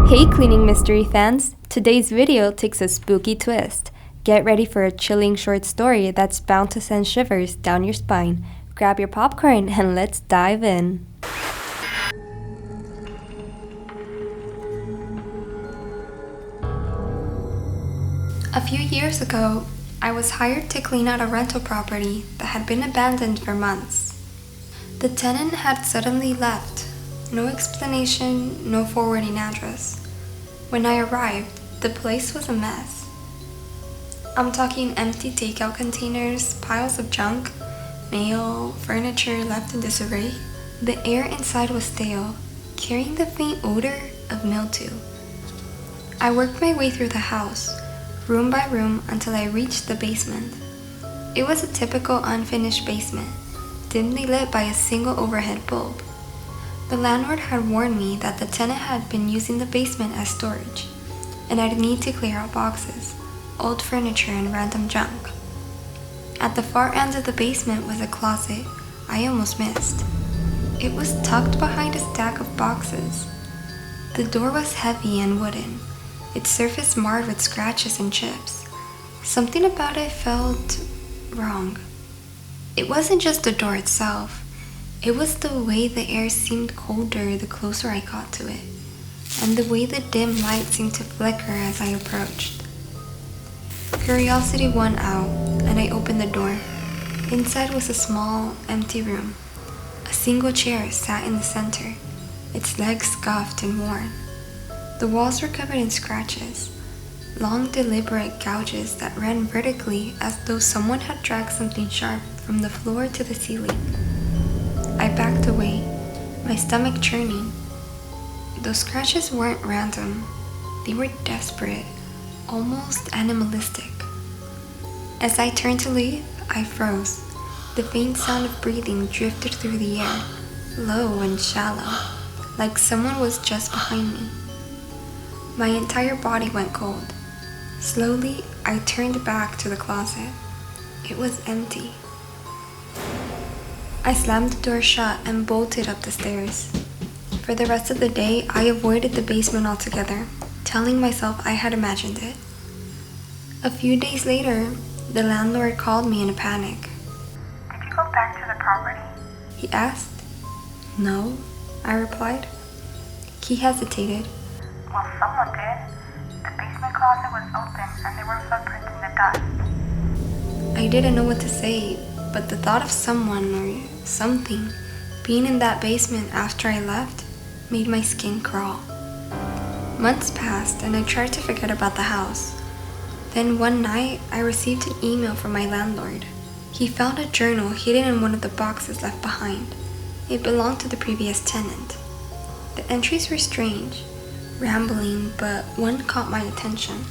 Hey cleaning mystery fans! Today's video takes a spooky twist. Get ready for a chilling short story that's bound to send shivers down your spine. Grab your popcorn and let's dive in. A few years ago, I was hired to clean out a rental property that had been abandoned for months. The tenant had suddenly left. No explanation, no forwarding address. When I arrived, the place was a mess. I'm talking empty takeout containers, piles of junk, mail, furniture left in disarray. The air inside was stale, carrying the faint odor of mildew. I worked my way through the house, room by room, until I reached the basement. It was a typical unfinished basement, dimly lit by a single overhead bulb. The landlord had warned me that the tenant had been using the basement as storage, and I'd need to clear out boxes, old furniture, and random junk. At the far end of the basement was a closet I almost missed. It was tucked behind a stack of boxes. The door was heavy and wooden, its surface marred with scratches and chips. Something about it felt wrong. It wasn't just the door itself. It was the way the air seemed colder the closer I got to it, and the way the dim light seemed to flicker as I approached. Curiosity won out, and I opened the door. Inside was a small, empty room. A single chair sat in the center, its legs scuffed and worn. The walls were covered in scratches, long deliberate gouges that ran vertically as though someone had dragged something sharp from the floor to the ceiling. I backed away, my stomach churning. Those scratches weren't random. They were desperate, almost animalistic. As I turned to leave, I froze. The faint sound of breathing drifted through the air, low and shallow, like someone was just behind me. My entire body went cold. Slowly, I turned back to the closet. It was empty. I slammed the door shut and bolted up the stairs. For the rest of the day, I avoided the basement altogether, telling myself I had imagined it. A few days later, the landlord called me in a panic. Did you go back to the property? He asked. No, I replied. He hesitated. Well, someone did. The basement closet was open and there were footprints in the dust. I didn't know what to say, but the thought of someone or something being in that basement after I left made my skin crawl. Months passed and I tried to forget about the house. Then one night, I received an email from my landlord. He found a journal hidden in one of the boxes left behind. It belonged to the previous tenant. The entries were strange, rambling, but one caught my attention.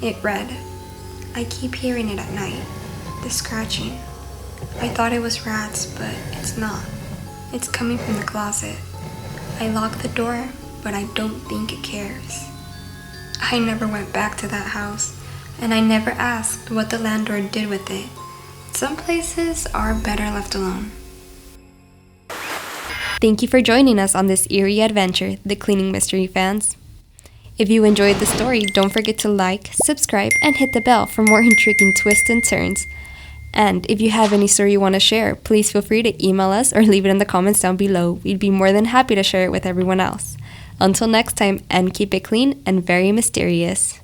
It read, "I keep hearing it at night, the scratching. I thought it was rats, but it's not. It's coming from the closet. I locked the door, but I don't think it cares." I never went back to that house, and I never asked what the landlord did with it. Some places are better left alone. Thank you for joining us on this eerie adventure, the Cleaning Mystery fans. If you enjoyed the story, don't forget to like, subscribe, and hit the bell for more intriguing twists and turns. And if you have any story you want to share, please feel free to email us or leave it in the comments down below. We'd be more than happy to share it with everyone else. Until next time, and keep it clean and very mysterious.